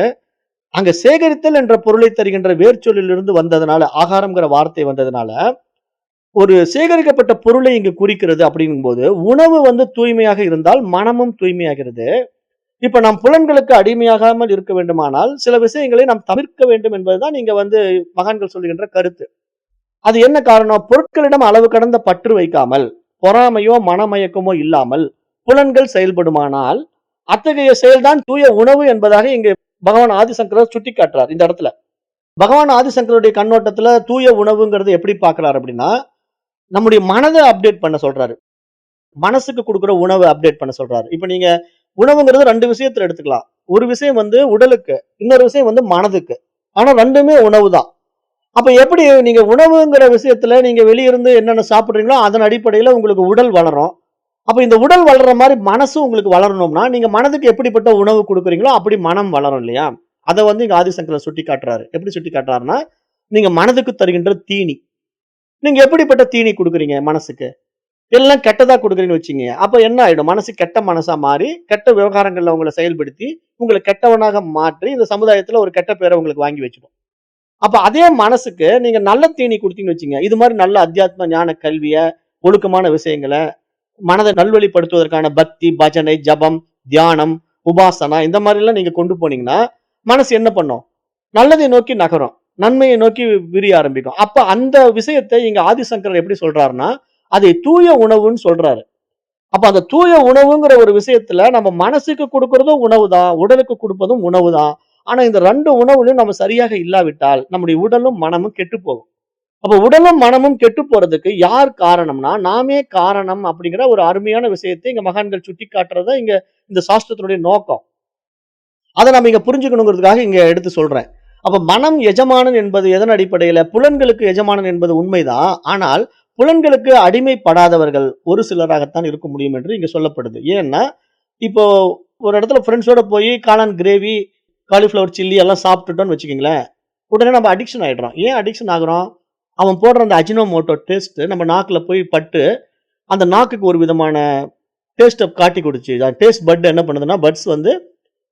அங்க சேகரித்தல் என்ற பொருளை தருகின்ற வேர் சொல்லிலிருந்து வந்ததுனால, ஆகாரம்ங்கிற வார்த்தை வந்ததுனால, ஒரு சேகரிக்கப்பட்ட பொருளை இங்கு குறிக்கிறது அப்படிங்கும்போது, உணவு வந்து தூய்மையாக இருந்தால் மனமும் தூய்மையாகிறது. இப்ப நம் புலன்களுக்கு அடிமையாகாமல் இருக்க வேண்டுமானால், சில விஷயங்களை நாம் தவிர்க்க வேண்டும் என்பதுதான் இங்க வந்து மகான்கள் சொல்லுகின்ற கருத்து. அது என்ன காரணம்? பொருட்களிடம் அளவு கடந்த பற்று வைக்காமல், பொறாமையோ, மனமயக்கமோ இல்லாமல் புலன்கள் செயல்படுமானால், அத்தகைய செயல்தான் தூய உணவு என்பதாக இங்கு பகவான் ஆதிசங்கரர் சுட்டிக்காட்டுறார் இந்த இடத்துல. பகவான் ஆதிசங்கருடைய கண்ணோட்டத்துல தூய உணவுங்கிறது எப்படி பார்க்கிறார் அப்படின்னா, நம்முடைய மனதை அப்டேட் பண்ண சொல்றாரு. மனசுக்கு குடுக்குற உணவ அப்டேட் பண்ண சொல்றாரு. இப்ப நீங்க உணவுங்கிறது 2 விஷயத்துல எடுத்துக்கலாம். ஒரு விஷயம் வந்து உடலுக்கு, இன்னொரு விஷயம் வந்து மனதுக்கு. ஆனா 2மே உணவு தான். அப்ப எப்படி நீங்க உணவுங்கிற விஷயத்துல நீங்க வெளியிருந்து என்னென்ன சாப்பிடுறீங்களோ, அதன் அடிப்படையில உங்களுக்கு உடல் வளரும். அப்ப இந்த உடல் வளர்ற மாரி மனசும் உங்களுக்கு வளரணும்னா, நீங்க மனதுக்கு எப்படிப்பட்ட உணவு குடுக்குறீங்களோ, அப்படி மனம் வளரும் இல்லையா? அத வந்து இங்க ஆதிசங்கரர் சுட்டிக்காட்டுறாரு. எப்படி சுட்டிக்காட்டுறாருன்னா, நீங்க மனதுக்கு தருகின்ற தீனி. நீங்க எப்படிப்பட்ட தீனி குடுக்குறீங்க மனசுக்கு? எல்லாம் கெட்டதா குடுக்குறீங்கன்னு வச்சுக்கங்க. அப்ப என்ன ஆயிடும்? மனசு கெட்ட மனசா மாறி, கெட்ட விவகாரங்கள்ல உங்கள செயல்படுத்தி, உங்கள கெட்டவனாக மாற்றி, இந்த சமுதாயத்துல ஒரு கெட்ட பேர உங்களுக்கு வாங்கி வச்சுடும். அப்ப அதே மனசுக்கு நீங்க நல்ல தீனி குடுத்தீங்கன்னு வச்சுக்கங்க. இது மாரி நல்ல அத்தியாத்ம ஞான கல்விய, ஒழுக்கமான விஷயங்கள, மனத நல்வழிப்படுத்துவதற்கான பக்தி, பஜனை, ஜபம், தியானம், உபாசனா இந்த மாரிலாம் நீங்க கொண்டு போனீங்கன்னா, மனசு என்ன பண்ணும்? நல்லதை நோக்கி நகரும். நன்மையை நோக்கி விரிய ஆரம்பிக்கும். அப்ப அந்த விஷயத்தை இங்க ஆதிசங்கரர் எப்படி சொல்றாருன்னா, அதை தூய உணவுன்னு சொல்றாரு. அப்ப அந்த தூய உணவுங்கிற ஒரு விஷயத்துல நம்ம மனசுக்கு குடுக்குறதும் உணவு தான், உடலுக்கு குடுப்பதும் உணவு தான். ஆனா இந்த 2 உணவுலயும் நம்ம சரியாக இல்லாவிட்டால், நம்முடைய உடலும், மனமும் கெட்டுப் போகும். அப்ப உடலும், மனமும் கெட்டுப் போறதுக்கு யார் காரணம்னா, நாமே காரணம் அப்படிங்கிற ஒரு அருமையான விஷயத்தை இங்க மகான்கள் சுட்டிக்காட்டுறது தான் இங்க இந்த சாஸ்திரத்தினுடைய நோக்கம். அத நம்ம இங்க புரிஞ்சுக்கணுங்கிறதுக்காக இங்க எடுத்து சொல்றேன். அப்ப மனம் எஜமானன் என்பது எதன் அடிப்படையில? புலன்களுக்கு எஜமானன் என்பது உண்மைதான். ஆனால் புலன்களுக்கு அடிமைப்படாதவர்கள் ஒரு சிலராகத்தான் இருக்க முடியும் என்று இங்க சொல்லப்படுது. ஏன்னா, இப்போ ஒரு இடத்துல ஃப்ரெண்ட்ஸோட போய் காளான் கிரேவி, காலிஃப்ளவர் சில்லி எல்லாம் சாப்பிட்டுட்டோம்னு வச்சுக்கங்களேன், உடனே நம்ம அடிக்ஷன் ஆயிடுறோம். ஏன் அடிக்ஷன் ஆகுறோம்? அவன் போடுற அந்த அஜினோமோட்டோ டேஸ்ட் நம்ம நாக்குல போய் பட்டு, அந்த நாக்குக்கு ஒரு விதமான டேஸ்ட்ட காட்டி குடுச்சு. டேஸ்ட் பட் என்ன பண்ணுதுன்னா, பட்ஸ் வந்து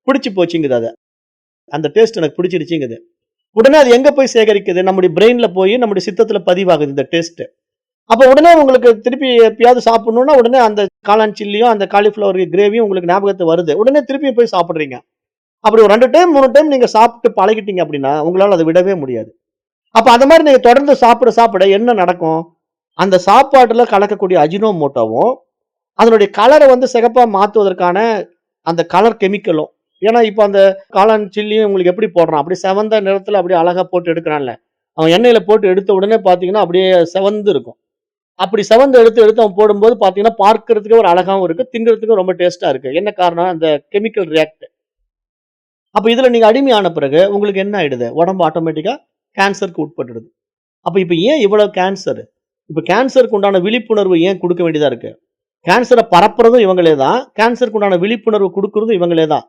பிடிச்சு போச்சுங்குது அத. அந்த டேஸ்ட் எனக்கு பிடிச்சிருச்சுங்குது. உடனே அது எங்க போய் சேகரிக்குது? நம்முடைய பிரெயின்ல போய் நம்முடைய சித்தத்துல பதிவாகுது இந்த டேஸ்ட். அப்ப உடனே உங்களுக்கு திருப்பி எப்பயாவது சாப்பிடணும்னா, உடனே அந்த காளான் சில்லியும், அந்த காலிஃப்ளவர் கிரேவியும் உங்களுக்கு ஞாபகத்துக்கு வருது. உடனே திருப்பியும் போய் சாப்பிடுறீங்க. அப்படி ஒரு 2 டைம், 3 டைம் நீங்க சாப்பிட்டு பழகிட்டீங்க அப்படின்னா, உங்களால அத விடவே முடியாது. அப்ப அந்த மாரி நீங்க தொடர்ந்து சாப்பிட, சாப்பிட என்ன நடக்கும்? அந்த சாப்பாட்டுல கலக்கக்கூடிய அஜினோமோட்டோவும், அதனுடைய கலர வந்து சிகப்பா மாத்துவதற்கான அந்த கலர் கெமிக்கலும். ஏன்னா, இப்ப அந்த காளான் சில்லியும் உங்களுக்கு எப்படி போடுறான்? அப்படியே செவந்த நிறத்துல அப்படியே அழகா போட்டு எடுக்குறான்ல. அவன் எண்ணெயில போட்டு எடுத்த உடனே பார்த்தீங்கன்னா, அப்படியே செவந்து இருக்கும். அப்படி செவந்து எடுத்து எடுத்து அவன் போடும்போது பார்த்தீங்கன்னா, பார்க்கறதுக்கு ஒரு அழகாவும் இருக்கு. திங்கிறதுக்கும் ரொம்ப டேஸ்ட்டா இருக்கு. என்ன காரணம்? அந்த கெமிக்கல் ரியாக்ட். அப்ப இதுல நீங்க அடிமையான பிறகு உங்களுக்கு என்ன ஆயிடுது? உடம்பு ஆட்டோமேட்டிக்கா கேன்சருக்கு உட்பட்டுடுது. அப்ப இப்ப ஏன் இவ்வளவு கேன்சர்? இப்ப கேன்சருக்கு உண்டான விழிப்புணர்வு ஏன் குடுக்க வேண்டியதா இருக்கு? கேன்சர பரப்புறதும் இவங்களே தான். கேன்சருக்கு உண்டான விழிப்புணர்வு குடுக்குறதும் இவங்களே தான்.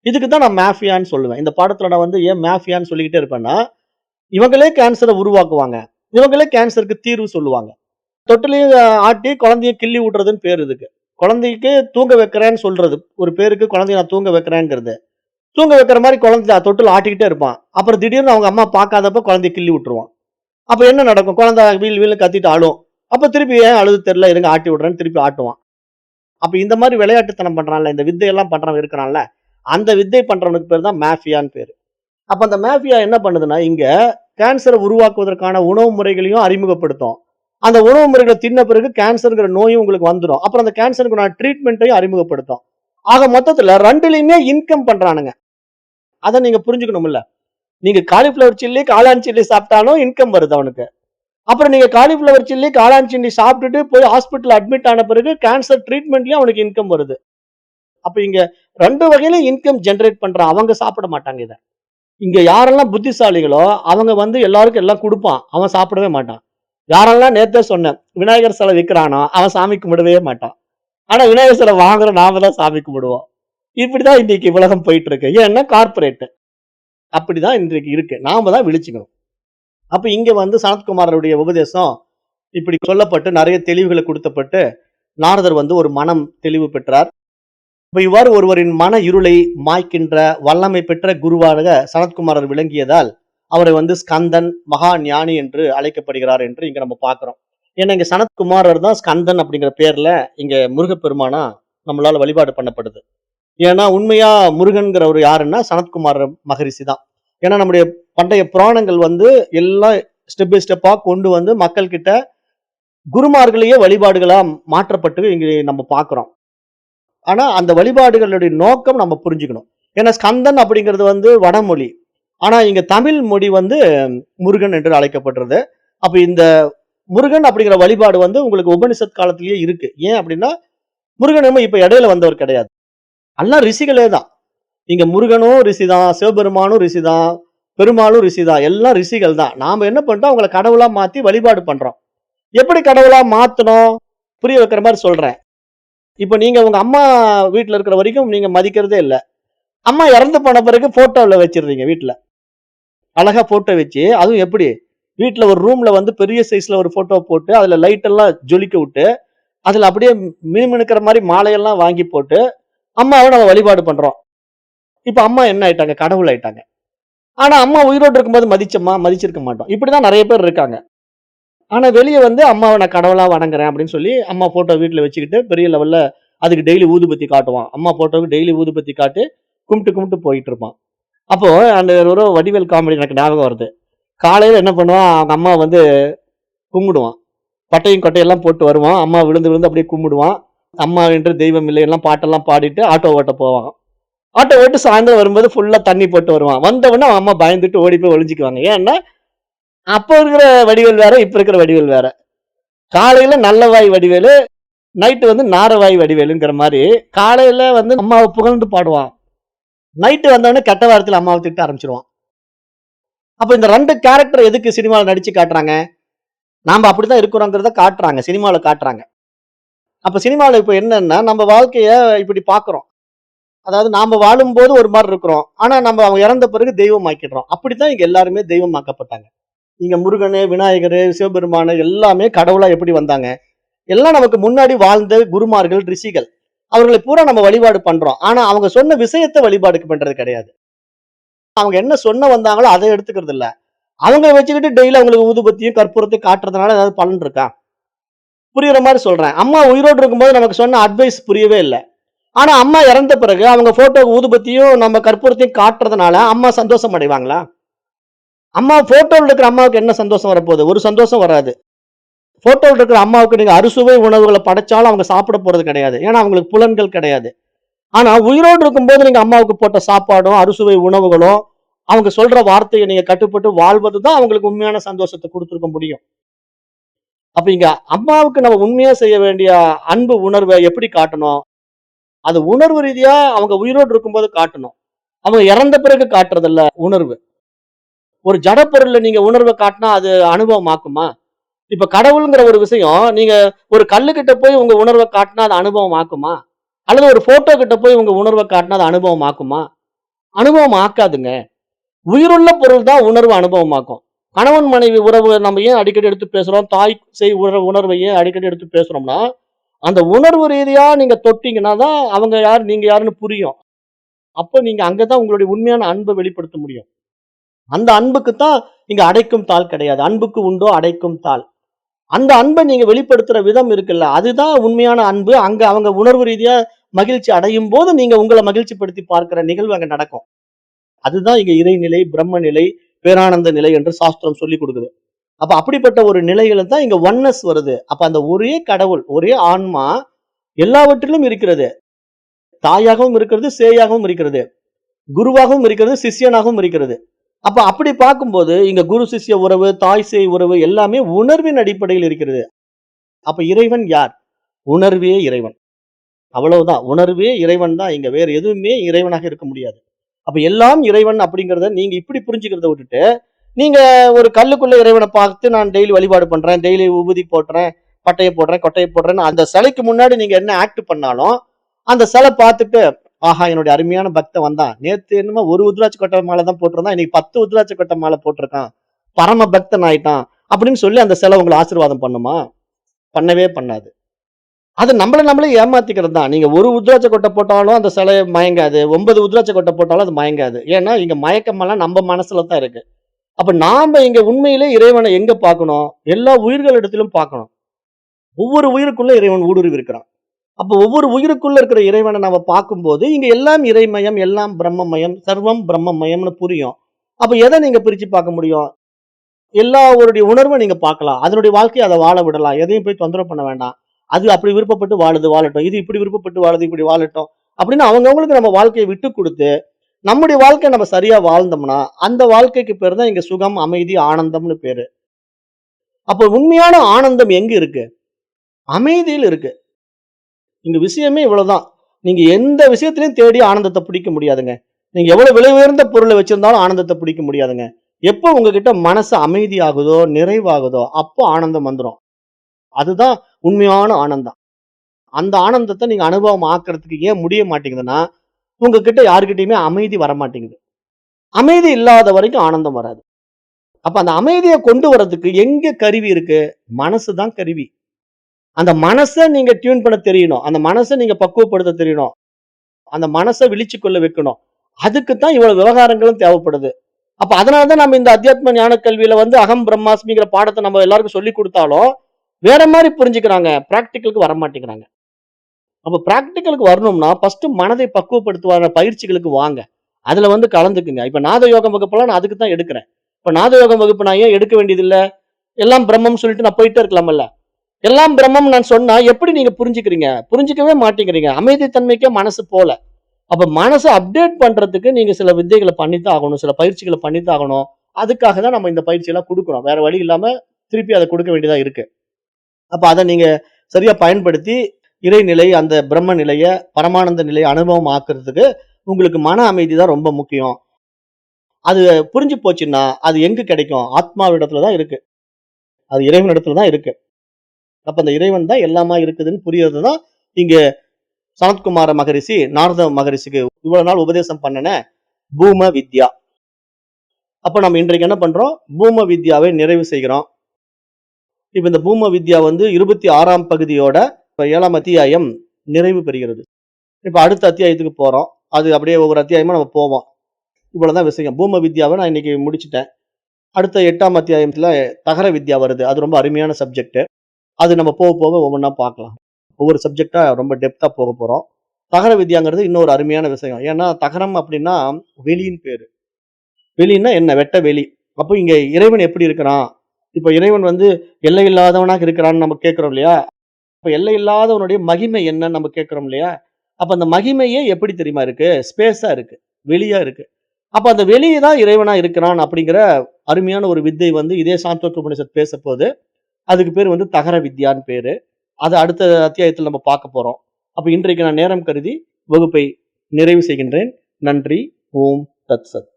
இதுக்கு தான் நான் மாஃபியான்னு சொல்லுவேன். இந்த பாடத்துல நான் வந்து ஏன் மாஃபியான்னு சொல்லிக்கிட்டே இருப்பேன்னா, இவங்களே கேன்சர உருவாக்குவாங்க. இவங்களே கேன்சருக்கு தீர்வு சொல்லுவாங்க. தொட்டிலையும் ஆட்டி குழந்தைய கிள்ளி விடுறதுன்னு பேரு இதுக்கு. குழந்தைக்கு தூங்க வைக்கிறேன்னு சொல்றது. ஒரு பேருக்கு குழந்தைய நான் தூங்க வைக்கிறேங்கிறது. தூங்க வைக்கிற மாரி குழந்தை தொட்டில்ல ஆட்டிக்கிட்டே இருப்பான். அப்புறம் திடீர்னு அவங்க அம்மா பார்க்காதப்ப குழந்தைய கிள்ளி விட்டுருவான். அப்ப என்ன நடக்கும்? குழந்தை வீல் வீல்னு கத்திட்டு அழும். அப்ப திருப்பி ஏன் அழுது தெரியல, இருங்க ஆட்டி விடுறேன்னு திருப்பி ஆட்டுவான். அப்ப இந்த மாரி விளையாட்டுத்தனம் பண்றான்ல, இந்த வித்தையெல்லாம் பண்றவன் இருக்கிறான்ல, அந்த வித்தை பண்றவனுக்கு பேரு தான் மாஃபியான்னு பேரு. அப்ப அந்த மாஃபியா என்ன பண்ணுதுன்னா, இங்க கேன்சர உருவாக்குவதற்கான உணவு முறைகளையும் அறிமுகப்படுத்தும். அந்த உணவு முறைகள தின்ன பிறகு கேன்சர்ங்கிற நோயும் உங்களுக்கு வந்துரும். அப்புறம் அந்த கேன்சருக்கான ட்ரீட்மெண்ட்டையும் அறிமுகப்படுத்தும். ஆக மொத்தத்துல 2லயுமே இன்கம் பண்றானுங்க. அதை நீங்க புரிஞ்சுக்கணும்ல. நீங்க காலிஃப்ளவர் சில்லி, காளான் சில்லி சாப்பிட்டாலும் இன்கம் வருது அவனுக்கு. அப்புறம் நீங்க காலிஃப்ளவர் சில்லி, காளான் சில்லி சாப்பிட்டுட்டு போய் ஹாஸ்பிட்டல் அட்மிட் ஆன பிறகு கேன்சர் ட்ரீட்மெண்ட்லயும் அவனுக்கு இன்கம் வருது. அப்ப இங்க 2 வகையில இன்கம் ஜெனரேட் பண்றான். அவங்க சாப்பிட மாட்டாங்க இத. இங்க யாரெல்லாம் புத்திசாலிகளோ, அவங்க வந்து எல்லாருக்கும் எல்லாம் குடுப்பான். அவன் சாப்பிடவே மாட்டான். யாரெல்லாம் நேத்தே சொன்னேன். விநாயகர் சிலை விக்கிறானோ, அவன் சாமி கும்பிடவே மாட்டான். ஆனா விநாயகர் சிலை வாங்குற நாம தான் சாமி கும்பிடுவோம். இப்படிதான் இன்னைக்கு உலகம் போயிட்டு இருக்கு. ஏன்னா கார்ப்பரேட். அப்படிதான் இன்றைக்கு இருக்கு. நாம தான் விழிச்சுக்கணும். அப்ப இங்க வந்து சனத்குமாரருடைய உபதேசம் இப்படி சொல்லப்பட்டு நிறைய தெளிவுகளை கொடுத்தப்பட்டு நாரதர் வந்து ஒரு மனம் தெளிவு பெற்றார். இப்ப இவ்வாறு ஒருவரின் மன இருளை மாய்க்கின்ற வல்லமை பெற்ற குருவாக சனத்குமாரர் விளங்கியதால் அவரை வந்து ஸ்கந்தன் மகா ஞானி என்று அழைக்கப்படுகிறார் என்று இங்க நம்ம பார்க்கிறோம். ஏன்னா இங்க சனத்குமாரர் தான் ஸ்கந்தன் அப்படிங்கிற பேர்ல இங்க முருகப்பெருமானா நம்மளால வழிபாடு பண்ணப்படுது. ஏன்னா உண்மையா முருகன்கிறவர் யாருன்னா சனத்குமார மகரிஷி தான். ஏன்னா நம்முடைய பண்டைய புராணங்கள் வந்து எல்லாம் ஸ்டெப் பை ஸ்டெப்பா கொண்டு வந்து மக்கள் கிட்ட குருமார்களையே வழிபாடுகளா மாற்றப்பட்டு இங்க நம்ம பார்க்கிறோம். ஆனா அந்த வழிபாடுகளுடைய நோக்கம் நம்ம புரிஞ்சுக்கணும். ஏன்னா ஸ்கந்தன் அப்படிங்கிறது வந்து வடமொழி. ஆனா இங்க தமிழ் மொழி வந்து முருகன் என்று அழைக்கப்படுறது. அப்ப இந்த முருகன் அப்படிங்கிற வழிபாடு வந்து உங்களுக்கு உபனிஷத் காலத்திலேயே இருக்கு. ஏன் அப்படின்னா முருகன் இப்ப இடையில வந்தவர் கிடையாது. எல்லாம் ரிஷிகளே தான். இங்க முருகனும் ரிஷி தான், சிவபெருமானும் ரிஷி தான், பெருமாளும் ரிஷி தான். எல்லாம் ரிஷிகள் தான். நாம என்ன பண்றோம்? அவங்கள கடவுளா மாத்தி வழிபாடு பண்றோம். எப்படி கடவுளா மாத்தணும்? புரிய வைக்கிற மாதிரி சொல்றேன். இப்ப நீங்க உங்க அம்மா வீட்டுல இருக்கிற வரைக்கும் நீங்க மதிக்கிறதே இல்ல. அம்மா இறந்து போன பிறகு போட்டோல வச்சிடுறீங்க வீட்டுல. அழகா போட்டோ வச்சு, அதுவும் எப்படி? வீட்டுல ஒரு ரூம்ல வந்து பெரிய சைஸ்ல ஒரு போட்டோ போட்டு, அதுல லைட் எல்லாம் ஜொலிக்க விட்டு, அதுல அப்படியே மினுமினுக்கிற மாதிரி மாலையெல்லாம் வாங்கி போட்டு, அம்மாவை நம்ம வழிபாடு பண்றோம். இப்ப அம்மா என்ன ஆயிட்டாங்க? கடவுள் ஆயிட்டாங்க. ஆனா அம்மா உயிரோடு இருக்கும்போது மதிச்சோமா? மதிச்சிருக்க மாட்டோம். இப்படிதான் நிறைய பேர் இருக்காங்க. ஆனா வெளிய வந்து அம்மாவை நான் கடவுளா வணங்குறேன் அப்படின்னு சொல்லி அம்மா போட்டோ வீட்டுல வச்சுக்கிட்டு பெரிய லெவல்ல அதுக்கு டெய்லி ஊதுபத்தி காட்டுவான். அம்மா போட்டோவுக்கு டெய்லி ஊதுபத்தி காட்டி கும்பிட்டு கும்பிட்டு போயிட்டு இருப்பான். அப்போ அந்த ஒரு வடிவேல் காமெடி எனக்கு ஞாபகம் வருது. காலையில என்ன பண்ணுவான்? அவங்க அம்மா வந்து கும்பிடுவான். பட்டையும் கொட்டையெல்லாம் போட்டு வருவான். அம்மா விழுந்து விழுந்து அப்படியே கும்பிடுவான். அம்மா என்று தெய்வம் இல்லை எல்லாம் பாட்டெல்லாம் பாடிட்டு ஆட்டோ ஓட்ட போவான். ஆட்டோ ஓட்டு சாயந்தரம் வரும்போது ஃபுல்லா தண்ணி போட்டு வருவான். வந்தவொடனே அவன் அம்மா பயந்துட்டு ஓடி போய் ஒளிஞ்சுக்குவாங்க. ஏன்னா அப்ப இருக்கிற வடிவேல் வேற, இப்ப இருக்கிற வடிவேல் வேற. காலையில நல்ல வாய் வடிவேலு, நைட்டு வந்து நாரவாய் வடிவேலுங்கிற மாதிரி காலையில வந்து அம்மாவை புகழ்ந்து பாடுவான். நைட்டு வந்தவொடனே கெட்ட வார்த்தையில அம்மாவை திட்ட ஆரம்பிச்சிருவான். அப்ப இந்த 2 கேரக்டர் எதுக்கு சினிமாவில் நடிச்சு காட்டுறாங்க? நாம அப்படிதான் இருக்கிறோங்கிறத காட்டுறாங்க. சினிமாவில காட்டுறாங்க. அப்ப சினிமாவில இப்ப என்னன்னா நம்ம வாழ்க்கைய இப்படி பாக்குறோம். அதாவது நாம வாழும்போது ஒரு மாதிரி இருக்கிறோம். ஆனா நம்ம அவங்க இறந்த பிறகு தெய்வம் ஆக்கிடுறோம். அப்படித்தான் இங்க எல்லாருமே தெய்வம் ஆக்கப்பட்டாங்க. இங்க முருகனு, விநாயகரு, சிவபெருமானு எல்லாமே கடவுளா எப்படி வந்தாங்க? எல்லாம் நமக்கு முன்னாடி வாழ்ந்த குருமார்கள், ரிஷிகள். அவர்களை பூரா நம்ம வழிபாடு பண்றோம். ஆனா அவங்க சொன்ன விஷயத்த வழிபாடு பண்றது கிடையாது. அவங்க என்ன சொன்ன வந்தாங்களோ அதை எடுத்துக்கிறது இல்ல. அவங்க வச்சுக்கிட்டு டெய்லி அவங்களுக்கு ஊதுபத்தியும் கற்பூரத்தையும் காட்டுறதுனால ஏதாவது பலன் இருக்கா? புரியுற மாதிரி சொல்றேன். அம்மா உயிரோடு இருக்கும்போது நமக்கு சொன்ன அட்வைஸ் புரியவே இல்லை. ஆனா அம்மா இறந்த பிறகு அவங்க போட்டோ ஊதுபத்தியும் நம்ம கற்பூரத்தையும் காட்டுறதுனால அம்மா சந்தோஷம் அடைவாங்களா? அம்மா போட்டோல இருக்கிற அம்மாவுக்கு என்ன சந்தோஷம் வரப்போகுது? ஒரு சந்தோஷம் வராது. போட்டோல இருக்கிற அம்மாவுக்கு நீங்க அறுசுவை உணவுகளை படைச்சாலும் அவங்க சாப்பிட போறது கிடையாது. ஏன்னா அவங்களுக்கு புலன்கள் கிடையாது. ஆனா உயிரோடு இருக்கும்போது நீங்க அம்மாவுக்கு போட்ட சாப்பாடும் அறுசுவை உணவுகளும் அவங்க சொல்ற வார்த்தையை நீங்க கட்டுப்பட்டு வாழ்வதுதான் அவங்களுக்கு உண்மையான சந்தோஷத்தை கொடுத்துருக்க முடியும். அப்ப இங்க அம்மாவுக்கு நம்ம உண்மையா செய்ய வேண்டிய அன்பு உணர்வை எப்படி காட்டணும்? அது உணர்வு ரீதியா அவங்க உயிரோடு இருக்கும்போது காட்டணும். அவங்க இறந்த பிறகு காட்டுறதில்ல உணர்வு. ஒரு ஜட பொருள்ல நீங்க உணர்வை காட்டினா அது அனுபவம் ஆக்குமா? இப்ப கடவுளுங்கிற ஒரு விஷயம் நீங்க ஒரு கல்லுகிட்ட போய் உங்க உணர்வை காட்டினா அது அனுபவம் ஆக்குமா? அல்லது ஒரு போட்டோ கிட்ட போய் உங்க உணர்வை காட்டினா அது அனுபவம் ஆக்குமா? அனுபவம் ஆக்காதுங்க. உயிருள்ள பொருள் தான் உணர்வு அனுபவமாக்கும். கணவன் மனைவி உறவு நம்ம ஏன் அடிக்கடி எடுத்து பேசுறோம்? தாய் சேய் உணர்வை ஏன் அடிக்கடி எடுத்து பேசுறோம்னா, அந்த உணர்வு ரீதியா நீங்க தொட்டீங்கன்னா தான் அவங்க யார், நீங்க யாருன்னு புரியும். அப்ப நீங்க அங்கதான் உங்களுடைய உண்மையான அன்பை வெளிப்படுத்த முடியும். அந்த அன்புக்கு தான் இங்க அடைக்கும் தாழ் கிடையாது. அன்புக்கு உண்டோ அடைக்கும் தாழ். அந்த அன்பை நீங்க வெளிப்படுத்துற விதம் இருக்குல்ல, அதுதான் உண்மையான அன்பு. அங்க அவங்க உணர்வு ரீதியா மகிழ்ச்சி அடையும் போது நீங்க உங்களை மகிழ்ச்சிப்படுத்தி பார்க்கிற நிகழ்வு அங்க நடக்கும். அதுதான் இங்க இறைநிலை, பிரம்ம நிலை, பேரானந்த நிலை என்று சாஸ்திரம் சொல்லி கொடுக்குது. அப்ப அப்படிப்பட்ட ஒரு நிலையில தான் இங்க ஒன்னஸ் வருது. அப்ப அந்த ஒரே கடவுள், ஒரே ஆன்மா எல்லாவற்றிலும் இருக்கிறது. தாயாகவும் இருக்கிறது, சேயாகவும் இருக்கிறது. குருவாகவும் இருக்கிறது, சிஷ்யனாகவும் இருக்கிறது. அப்ப அப்படி பார்க்கும்போது இங்க குரு சிஷ்ய உறவு, தாய் சேய் உறவு எல்லாமே உணர்வின் அடிப்படையில் இருக்கிறது. அப்ப இறைவன் யார்? உணர்வே இறைவன். அவ்வளவுதான். உணர்வே இறைவன் தான். இங்க வேற எதுவுமே இறைவனாக இருக்க முடியாது. அப்ப எல்லாம் இறைவன் அப்படிங்கிறத நீங்க இப்படி புரிஞ்சுக்கிறத விட்டுட்டு, நீங்க ஒரு கல்லுக்குள்ள இறைவன பார்த்து நான் டெய்லி வழிபாடு பண்றேன், டெய்லி விபூதி போடுறேன், பட்டைய போடுறேன், கொட்டைய போடுறேன்னு அந்த சிலைக்கு முன்னாடி நீங்க என்ன ஆக்ட் பண்ணாலும், அந்த சிலை பார்த்துட்டு, ஆஹா! என்னுடைய அருமையான பக்தன் வந்தான். நேத்து என்னமோ ஒரு உதிராட்ச கொட்டை மாலை தான் போட்டிருந்தான். இன்னைக்கு 10 உதிராட்ச கொட்டை மாலை போட்டிருக்கான். பரம பக்தன் ஆயிட்டான். அப்படின்னு சொல்லி அந்த சிலை உங்கள ஆசீர்வாதம் பண்ணுமா? பண்ணவே பண்ணாது. அது நம்மள நம்மளே ஏமாத்திக்கிறது தான். நீங்க ஒரு உதிராட்ச கொட்டை போட்டாலும் அந்த சிலை மயங்காது. 9 உதிராட்ச கொட்டை போட்டாலும் அது மயங்காது. ஏன்னா, இங்க மயக்கமெல்லாம் நம்ம மனசுல தான் இருக்கு. அப்ப நாம இங்க உண்மையிலே இறைவனை எங்க பார்க்கணும்? எல்லா உயிர்களிடத்திலும் பார்க்கணும். ஒவ்வொரு உயிருக்குள்ள இறைவன் ஊடுருவி இருக்கிறான். அப்ப ஒவ்வொரு உயிருக்குள்ள இருக்கிற இறைவனை நாம பார்க்கும்போது, இங்க எல்லாம் இறைமயம், எல்லாம் பிரம்மமயம், சர்வம் பிரம்மமயம்னு புரியும். அப்ப எத நீங்க பிரிச்சு பார்க்க முடியும்? எல்லாருடைய உணர்வ நீங்க பார்க்கலாம். அதனுடைய வாழ்க்கைய அத வாழ விடலாம். எதையும் போய் தொந்தரவு பண்ண வேண்டாம். அது அப்படி விருப்பப்பட்டு வாழுது, வாழட்டும். இது இப்படி விருப்பப்பட்டு வாழுது, இப்படி வாழட்டும். அப்படின்னு அவங்கவங்களுக்கு நம்ம வாழ்க்கைய விட்டு குடுத்து, நம்முடைய வாழ்க்கைய நம்ம சரியா வாழ்ந்தோம்னா, அந்த வாழ்க்கைக்கு பேரு தான் இங்க சுகம், அமைதி, ஆனந்தம்னு பேரு. அப்ப உண்மையான ஆனந்தம் எங்க இருக்கு? அமைதியில இருக்கு. இங்க விஷயமே இவ்வளவுதான். நீங்க எந்த விஷயத்திலயும் தேடி ஆனந்தத்த பிடிக்க முடியாதுங்க. நீங்க எவ்வளவு விலை உயர்ந்த பொருள வச்சிருந்தாலும் ஆனந்தத்த பிடிக்க முடியாதுங்க. எப்போ உங்ககிட்ட மனசு அமைதியாகுதோ, நிறைவாகுதோ, அப்போ ஆனந்தம் வந்துரும். அதுதான் உண்மையான ஆனந்தம். அந்த ஆனந்தத்த நீங்க அனுபவம் ஆக்குறதுக்கு ஏன் முடிய மாட்டேங்குதுன்னா, உங்ககிட்ட யார்கிட்டயுமே அமைதி வரமாட்டேங்குது. அமைதி இல்லாத வரைக்கும் ஆனந்தம் வராது. அப்ப அந்த அமைதிய கொண்டு வரதுக்கு எங்க கருவி இருக்கு? மனசு தான் கருவி. அந்த மனச நீங்க டியூன் பண்ண தெரியணும். அந்த மனச நீங்க பக்குவப்படுத்த தெரியணும். அந்த மனச விழிச்சுக் கொள்ள வைக்கணும். அதுக்கு தான் இவ்வளவு விவகாரங்களும் தேவைப்படுது. அப்ப அதனால தான் நம்ம இந்த அத்தியாத்ம ஞான கல்வியில வந்து அகம் பிரம்மாஸ்மிங்கிற பாடத்த நம்ம எல்லாருக்கும் சொல்லிக் குடுத்தாலும், வேற மாரி புரிஞ்சுக்கிறாங்க. பிராக்டிகலுக்கு வரமாட்டேங்கிறாங்க. அப்ப பிராக்டிகலுக்கு வரணும்னா, ஃபர்ஸ்ட் மனதை பக்குவப்படுத்துவான பயிற்சிகளுக்கு வாங்க. அதுல வந்து கலந்துக்குங்க. இப்ப நாத யோகம் வகுப்பெல்லாம் நான் அதுக்கு தான் எடுக்கிறேன். இப்ப நாத யோகம் வகுப்பு நான் ஏன் எடுக்க வேண்டியதில்ல? எல்லாம் பிரம்மம்னு சொல்லிட்டு நான் போயிட்டே இருக்கலாம்ல்ல. எல்லாம் பிரம்மம் நான் சொன்னா எப்படி நீங்க புரிஞ்சுக்கிறீங்க? புரிஞ்சுக்கவே மாட்டேங்கிறீங்க. அமைதி தன்மைக்கே மனசு போல. அப்ப மனச அப்டேட் பண்றதுக்கு நீங்க சில வித்தைகள பண்ணித்தான் ஆகணும். சில பயிற்சிகள பண்ணித்தான் ஆகணும். அதுக்காக தான் நம்ம இந்த பயிற்சியெல்லாம் குடுக்குறோம். வேற வழி இல்லாம திருப்பி அத குடுக்க வேண்டியதா இருக்கு. அப்ப அத நீங்க சரியா பயன்படுத்தி, இறைநிலை, அந்த பிரம்ம நிலைய, பரமானந்த நிலைய அனுபவம் ஆக்குறதுக்கு உங்களுக்கு மன அமைதி தான் ரொம்ப முக்கியம். அது புரிஞ்சு போச்சுன்னா, அது எங்க கிடைக்கும்? ஆத்மாவிடத்துல தான் இருக்கு. அது இறைவனிடத்துல தான் இருக்கு. அப்ப அந்த இறைவன் தான் எல்லாமா இருக்குதுன்னு புரியறது தான், இங்க சனத்குமார மகரிஷி, நாரத மகரிஷிக்கு இவ்வளவு நாள் உபதேசம் பண்ணுன பூம வித்யா. அப்ப நம்ம இன்றைக்கு என்ன பண்றோம்? பூம வித்யாவை நிறைவு செய்கிறோம். இப்ப இந்த பூம வித்யா வந்து 26ஆம் பகுதியோட இப்ப 7ஆம் அத்தியாயம் நிறைவு பெறுகிறது. இப்ப அடுத்த அத்தியாயத்துக்கு போறோம். அது அப்படியே ஒவ்வொரு அத்தியாயமா நம்ம போவோம். இவ்வளவுதான் விஷயம். பூம வித்யாவ நான் இன்னைக்கு முடிச்சுட்டேன். அடுத்த 8ஆம் அத்தியாயத்துல தகர வித்யா வருது. அது ரொம்ப அருமையான சப்ஜெக்ட். அது நம்ம போக போக ஒவ்வொன்னா பார்க்கலாம். ஒவ்வொரு சப்ஜெக்ட்டா ரொம்ப டெப்த்தா போகப் போறோம். தகர வித்யாங்கிறது இன்னொரு அருமையான விஷயம். ஏன்னா தகரம் அப்படின்னா வெளியின் பேரு. வெளின்னா என்ன? வெட்ட வெளி. அப்போ இங்க இறைவன் எப்படி இருக்கிறான்? இப்ப இறைவன் வந்து எல்லை இல்லாதவனாக இருக்கிறான்னு நம்ம கேட்கிறோம் இல்லையா? அப்ப எல்லை இல்லாதவனுடைய மகிமை என்னன்னு நம்ம கேட்கிறோம் இல்லையா? அப்ப அந்த மகிமையே எப்படி தெரியுமா இருக்கு? ஸ்பேஸா இருக்கு. வெளியா இருக்கு. அப்ப அந்த வெளிய தான் இறைவனா இருக்கிறான் அப்படிங்கிற அருமையான ஒரு வித்தை வந்து இதே சாந்தோக்கிய உபநிஷத் பேசப்போது. அதுக்கு பேரு வந்து தகர வித்யான்னு பேரு. அத அடுத்த அத்தியாயத்துல நம்ம பார்க்க போறோம். அப்ப இன்றைக்கு நான் நேரம் கருதி வகுப்பை நிறைவு செய்கின்றேன். நன்றி. ஓம் தத் சத்.